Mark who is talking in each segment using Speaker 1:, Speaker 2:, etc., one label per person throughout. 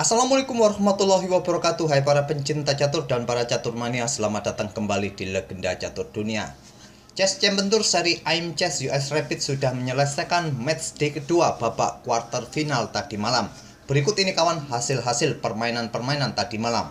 Speaker 1: Assalamualaikum warahmatullahi wabarakatuh. Hai para pencinta catur dan para catur mania, selamat datang kembali di Legenda Catur Dunia. Chess Champions Tour seri AIM Chess US Rapid sudah menyelesaikan matchday kedua babak quarter final tadi malam. Berikut ini kawan hasil-hasil permainan-permainan tadi malam.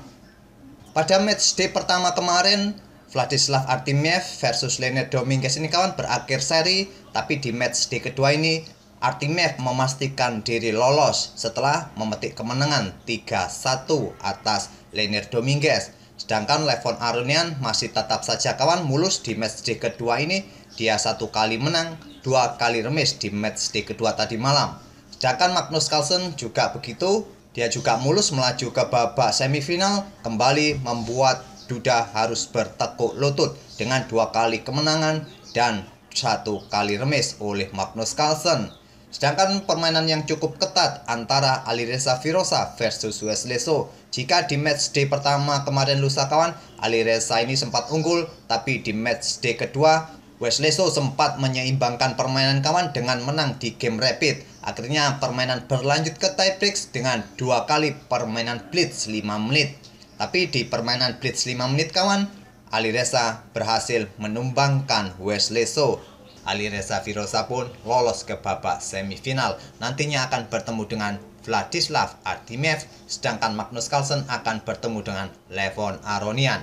Speaker 1: Pada matchday pertama kemarin, Vladislav Artemiev versus Leonid Dominguez ini kawan berakhir seri, tapi di matchday kedua ini Artemiev memastikan diri lolos setelah memetik kemenangan 3-1 atas Leonid Dominguez. Sedangkan Levon Aronian masih tetap saja kawan mulus di matchday kedua ini. Dia 1 kali menang, 2 kali remis di matchday kedua tadi malam. Sedangkan Magnus Carlsen juga begitu. Dia juga mulus melaju ke babak semifinal, kembali membuat Duda harus bertekuk lutut dengan 2 kali kemenangan dan 1 kali remis oleh Magnus Carlsen. Sedangkan permainan yang cukup ketat antara Alireza Firoza versus Wesley So. Jika di matchday pertama kemarin lusa kawan, Alireza ini sempat unggul, tapi di matchday kedua Wesley So sempat menyeimbangkan permainan kawan dengan menang di game rapid. Akhirnya permainan berlanjut ke tie breaks dengan 2 kali permainan blitz 5 menit. Tapi di permainan blitz 5 menit kawan, Alireza berhasil menumbangkan Wesley So. Alireza Firoza pun lolos ke babak semifinal. Nantinya akan bertemu dengan Vladislav Artemiev, sedangkan Magnus Carlsen akan bertemu dengan Levon Aronian.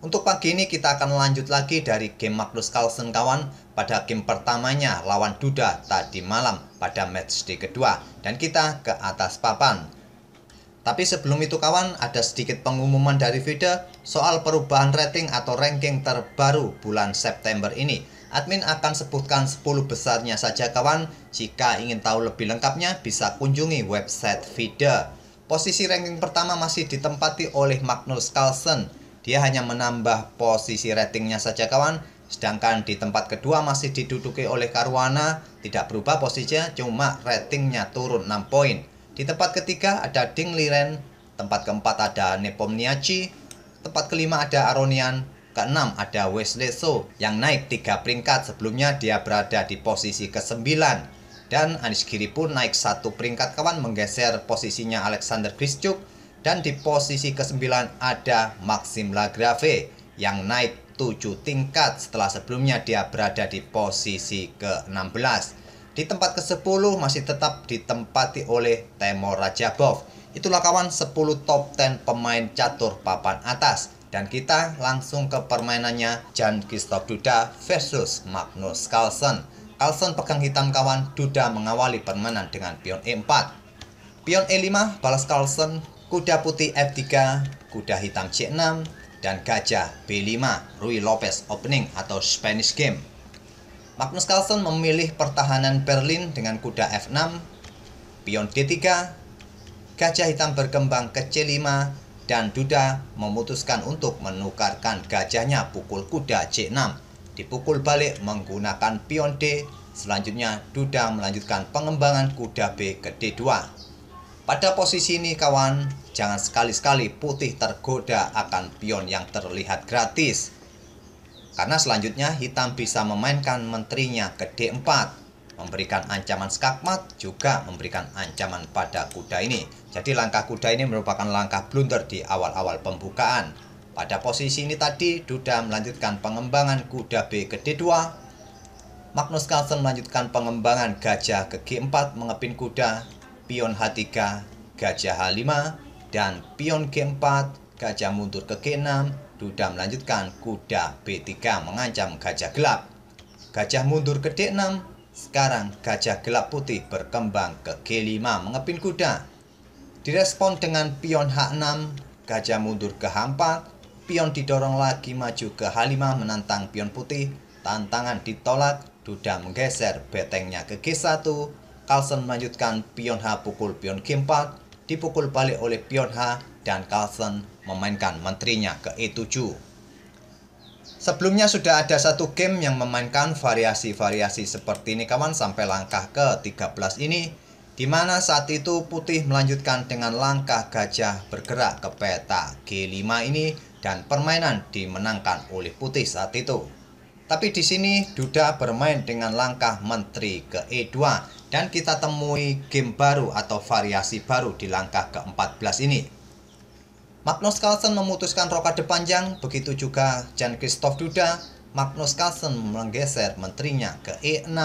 Speaker 1: Untuk pagi ini kita akan lanjut lagi dari game Magnus Carlsen kawan pada game pertamanya lawan Duda tadi malam pada matchday kedua, dan kita ke atas papan. Tapi sebelum itu kawan, ada sedikit pengumuman dari FIDE soal perubahan rating atau ranking terbaru bulan September ini. Admin akan sebutkan 10 besarnya saja kawan. Jika ingin tahu lebih lengkapnya bisa kunjungi website FIDE. Posisi ranking pertama masih ditempati oleh Magnus Carlsen. Dia hanya menambah posisi ratingnya saja kawan. Sedangkan di tempat kedua masih diduduki oleh Caruana. Tidak berubah posisinya, cuma ratingnya turun 6 poin. Di tempat ketiga ada Ding Liren. Tempat keempat ada Nepomniachtchi. Tempat kelima ada Aronian. Keenam ada Wesley So yang naik 3 peringkat. Sebelumnya dia berada di posisi ke-9. Dan Anish Giri pun naik 1 peringkat kawan, menggeser posisinya Alexander Grischuk. Dan di posisi ke-9 ada Maxime Lagrave yang naik 7 tingkat setelah sebelumnya dia berada di posisi ke-16. Di tempat ke-10 masih tetap ditempati oleh Temur Rajabov. Itulah kawan 10 top 10 pemain catur papan atas. Dan kita langsung ke permainannya Jan Christoph Duda versus Magnus Carlsen. Carlsen pegang hitam kawan, Duda mengawali permainan dengan pion E4. Pion E5 balas Carlsen, kuda putih F3, kuda hitam C6, dan gajah B5, Ruy Lopez opening atau Spanish game. Magnus Carlsen memilih pertahanan Berlin dengan kuda F6, pion D3, gajah hitam berkembang ke C5, dan Duda memutuskan untuk menukarkan gajahnya pukul kuda C6. Dipukul balik menggunakan pion D. Selanjutnya Duda melanjutkan pengembangan kuda B ke D2. Pada posisi ini kawan, jangan sekali-sekali putih tergoda akan pion yang terlihat gratis. Karena selanjutnya hitam bisa memainkan menterinya ke D4. Memberikan ancaman skakmat, juga memberikan ancaman pada kuda ini. Jadi langkah kuda ini merupakan langkah blunder di awal-awal pembukaan. Pada posisi ini tadi Duda melanjutkan pengembangan kuda B ke D2. Magnus Carlsen melanjutkan pengembangan gajah ke G4 mengepin kuda, pion H3, gajah H5, dan pion G4, gajah mundur ke G6. Duda melanjutkan kuda B3 mengancam gajah gelap. Gajah mundur ke D6. Sekarang gajah gelap putih berkembang ke G5 mengepin kuda. Direspon dengan pion H6, gajah mundur ke H4, pion didorong lagi maju ke H5 menantang pion putih. Tantangan ditolak, Duda menggeser betengnya ke G1. Carlsen melanjutkan pion H pukul pion G4, dipukul balik oleh pion H, dan Carlsen memainkan menterinya ke E7. Sebelumnya sudah ada satu game yang memainkan variasi-variasi seperti ini kawan sampai langkah ke-13 ini, dimana saat itu putih melanjutkan dengan langkah gajah bergerak ke peta G5 ini dan permainan dimenangkan oleh putih saat itu. Tapi di sini Duda bermain dengan langkah menteri ke E2. Dan kita temui game baru atau variasi baru di langkah ke-14 ini. Magnus Carlsen memutuskan rokade panjang, begitu juga Jan-Christoph Duda. Magnus Carlsen menggeser menterinya ke E6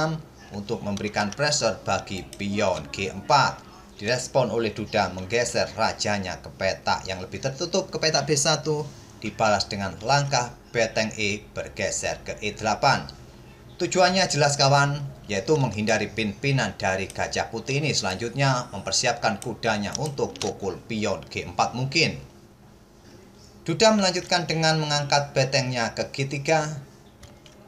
Speaker 1: untuk memberikan pressure bagi pion G4. Direspon oleh Duda menggeser rajanya ke petak yang lebih tertutup ke petak B1, dibalas dengan langkah beteng E bergeser ke E8. Tujuannya jelas kawan, yaitu menghindari pin-pinan dari gajah putih ini. Selanjutnya mempersiapkan kudanya untuk pukul pion G4 mungkin. Duda melanjutkan dengan mengangkat betengnya ke G3.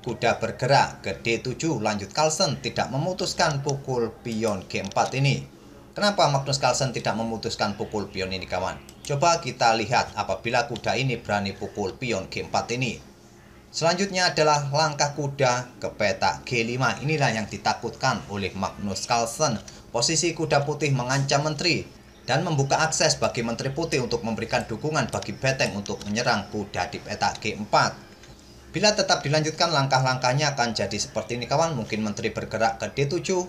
Speaker 1: Kuda bergerak ke D7. Lanjut Carlsen tidak memutuskan pukul pion G4 ini. Kenapa Magnus Carlsen tidak memutuskan pukul pion ini kawan? Coba kita lihat apabila kuda ini berani pukul pion G4 ini. Selanjutnya adalah langkah kuda ke petak G5. Inilah yang ditakutkan oleh Magnus Carlsen. Posisi kuda putih mengancam menteri dan membuka akses bagi menteri putih untuk memberikan dukungan bagi beteng untuk menyerang kuda di petak G4. Bila tetap dilanjutkan, langkah-langkahnya akan jadi seperti ini kawan. Mungkin menteri bergerak ke D7,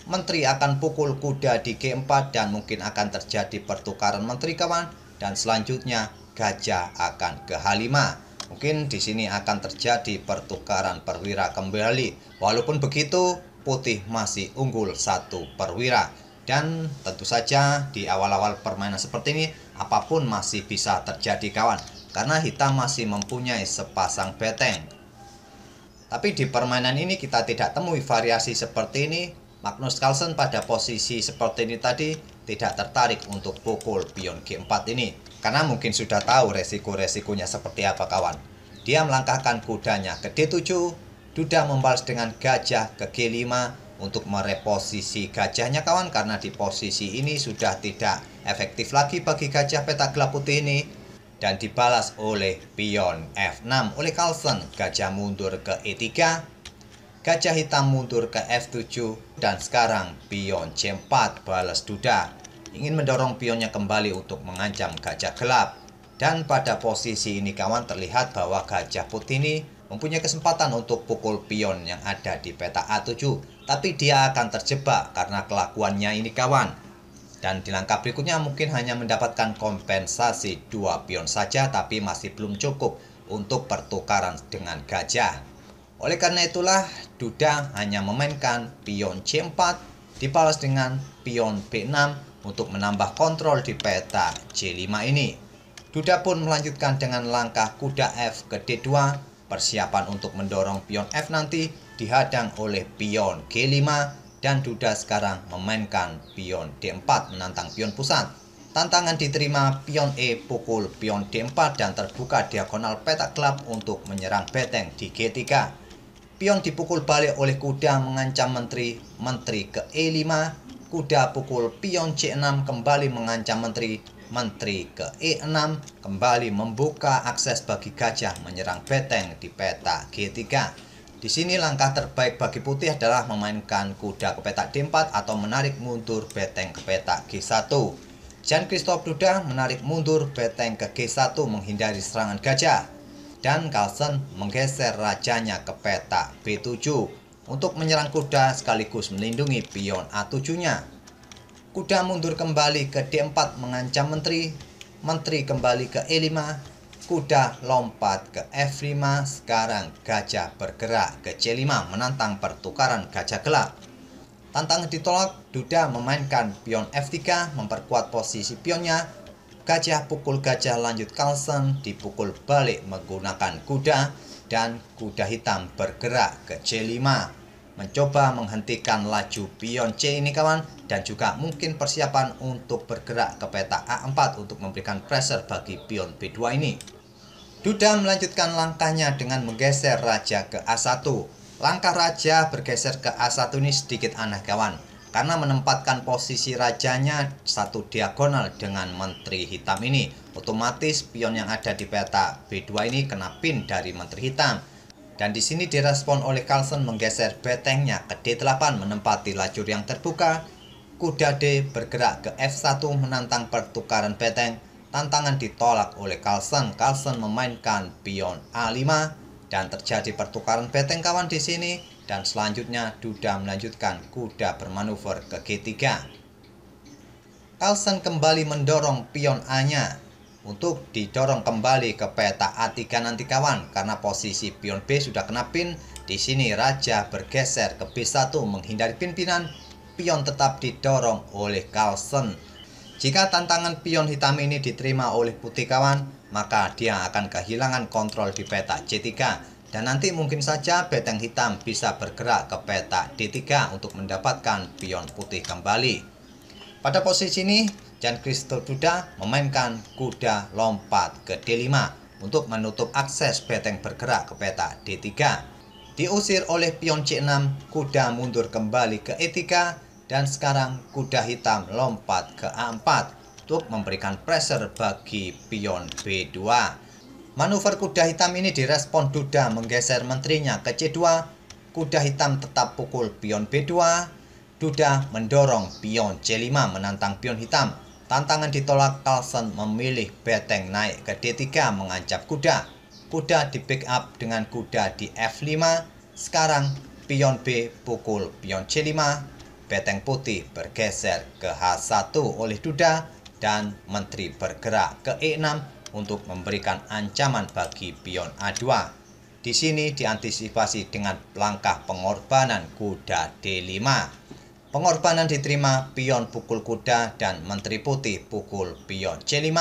Speaker 1: menteri akan pukul kuda di G4 dan mungkin akan terjadi pertukaran menteri kawan. Dan selanjutnya gajah akan ke H5. Mungkin di sini akan terjadi pertukaran perwira kembali. Walaupun begitu, putih masih unggul 1 perwira. Dan tentu saja di awal-awal permainan seperti ini, apapun masih bisa terjadi kawan. Karena hitam masih mempunyai sepasang beteng. Tapi di permainan ini kita tidak temui variasi seperti ini. Magnus Carlsen pada posisi seperti ini tadi tidak tertarik untuk pukul pion G4 ini. Karena mungkin sudah tahu resiko-resikonya seperti apa kawan. Dia melangkahkan kudanya ke D7. Duda membalas dengan gajah ke G5 untuk mereposisi gajahnya kawan, karena di posisi ini sudah tidak efektif lagi bagi gajah petak gelap putih ini. Dan dibalas oleh pion F6 oleh Carlsen. Gajah mundur ke E3, gajah hitam mundur ke F7, dan sekarang pion C4 balas Duda. Ingin mendorong pionnya kembali untuk mengancam gajah gelap. Dan pada posisi ini kawan terlihat bahwa gajah putih ini mempunyai kesempatan untuk pukul pion yang ada di petak A7. Tapi dia akan terjebak karena kelakuannya ini kawan. Dan di langkah berikutnya mungkin hanya mendapatkan kompensasi 2 pion saja, tapi masih belum cukup untuk pertukaran dengan gajah. Oleh karena itulah Duda hanya memainkan pion C4 dibalas dengan pion B6 untuk menambah kontrol di petak J5 ini. Duda pun melanjutkan dengan langkah kuda F ke D2. Persiapan untuk mendorong pion F nanti dihadang oleh pion G5 dan Duda sekarang memainkan pion D4 menantang pion pusat. Tantangan diterima, pion E pukul pion D4 dan terbuka diagonal petak gelap untuk menyerang beteng di G3. Pion dipukul balik oleh kuda mengancam menteri ke E5. Kuda pukul pion C6 kembali mengancam menteri ke E6 kembali membuka akses bagi gajah menyerang beteng di petak G3. Di sini langkah terbaik bagi putih adalah memainkan kuda ke petak D4 atau menarik mundur beteng ke petak G1. Jan-Christoph Duda menarik mundur beteng ke G1 menghindari serangan gajah. Dan Carlsen menggeser rajanya ke petak B7 untuk menyerang kuda sekaligus melindungi pion A7-nya. Kuda mundur kembali ke D4 mengancam menteri kembali ke E5, kuda lompat ke F5, sekarang gajah bergerak ke C5 menantang pertukaran gajah gelap. Tantangan ditolak, Duda memainkan pion F3 memperkuat posisi pionnya. Gajah pukul gajah, lanjut Carlsen dipukul balik menggunakan kuda dan kuda hitam bergerak ke C5 mencoba menghentikan laju pion C ini kawan, dan juga mungkin persiapan untuk bergerak ke petak A4 untuk memberikan pressure bagi pion B2 ini. Duda melanjutkan langkahnya dengan menggeser raja ke A1. Langkah raja bergeser ke A1 ini sedikit aneh kawan, karena menempatkan posisi rajanya satu diagonal dengan menteri hitam ini. Otomatis pion yang ada di petak B2 ini kena pin dari menteri hitam. Dan di sini direspon oleh Carlsen menggeser betengnya ke D8 menempati lajur yang terbuka. Kuda D bergerak ke F1 menantang pertukaran beteng. Tantangan ditolak oleh Carlsen. Carlsen memainkan pion A5. dan terjadi pertukaran beteng kawan di sini, dan selanjutnya Duda melanjutkan kuda bermanuver ke G3. Carlsen kembali mendorong pion A-nya untuk didorong kembali ke peta A3 nanti kawan, karena posisi pion B sudah kena pin. Di sini raja bergeser ke B1 menghindari pimpinan. Pion tetap didorong oleh Carlsen. Jika tantangan pion hitam ini diterima oleh putih kawan, maka dia akan kehilangan kontrol di peta C3, dan nanti mungkin saja beteng hitam bisa bergerak ke peta D3 untuk mendapatkan pion putih kembali. Pada posisi ini, Jan-Christoph Duda memainkan kuda lompat ke D5 untuk menutup akses beteng bergerak ke peta D3. Diusir oleh pion C6, kuda mundur kembali ke E3. Dan sekarang kuda hitam lompat ke A4 untuk memberikan pressure bagi pion B2. Manuver kuda hitam ini direspon Duda menggeser menterinya ke C2. Kuda hitam tetap pukul pion B2. Duda mendorong pion C5 menantang pion hitam. Tantangan ditolak, Carlsen memilih beteng naik ke D3 mengancam kuda. Kuda di backup dengan kuda di F5. Sekarang pion B pukul pion C5. Beteng putih bergeser ke H1 oleh Duda, dan menteri bergerak ke E6 untuk memberikan ancaman bagi pion A2. Di sini diantisipasi dengan langkah pengorbanan kuda D5. Pengorbanan diterima, pion pukul kuda dan menteri putih pukul pion C5.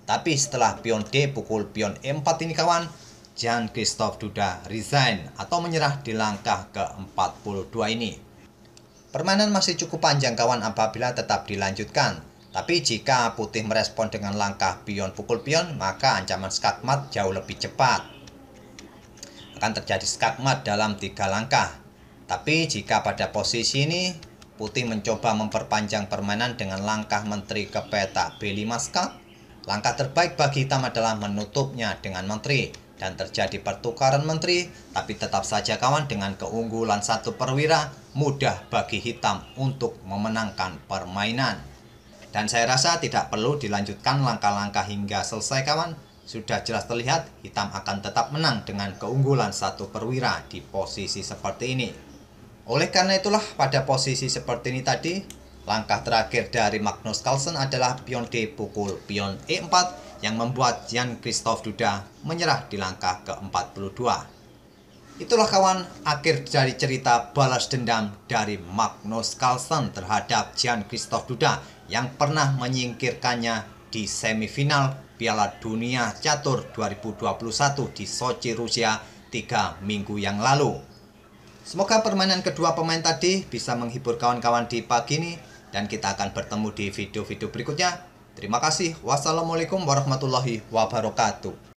Speaker 1: Tapi setelah pion D pukul pion E4 ini kawan, Jan-Christoph Duda resign atau menyerah di langkah ke-42 ini. Permainan masih cukup panjang kawan apabila tetap dilanjutkan. Tapi jika putih merespon dengan langkah pion pukul pion, maka ancaman skakmat jauh lebih cepat. Akan terjadi skakmat dalam 3 langkah. Tapi jika pada posisi ini, putih mencoba memperpanjang permainan dengan langkah menteri ke peta B5 skak. Langkah terbaik bagi hitam adalah menutupnya dengan menteri. Dan terjadi pertukaran menteri, tapi tetap saja kawan dengan keunggulan 1 perwira, mudah bagi hitam untuk memenangkan permainan. Dan saya rasa tidak perlu dilanjutkan langkah-langkah hingga selesai kawan. Sudah jelas terlihat hitam akan tetap menang dengan keunggulan 1 perwira di posisi seperti ini. Oleh karena itulah pada posisi seperti ini tadi, langkah terakhir dari Magnus Carlsen adalah pion D pukul pion E4 yang membuat Jan-Christoph Duda menyerah di langkah ke-42. Itulah kawan akhir dari cerita balas dendam dari Magnus Carlsen terhadap Jan-Christoph Duda yang pernah menyingkirkannya di semifinal Piala Dunia Catur 2021 di Sochi, Rusia 3 minggu yang lalu. Semoga permainan kedua pemain tadi bisa menghibur kawan-kawan di pagi ini, dan kita akan bertemu di video-video berikutnya. Terima kasih. Wassalamualaikum warahmatullahi wabarakatuh.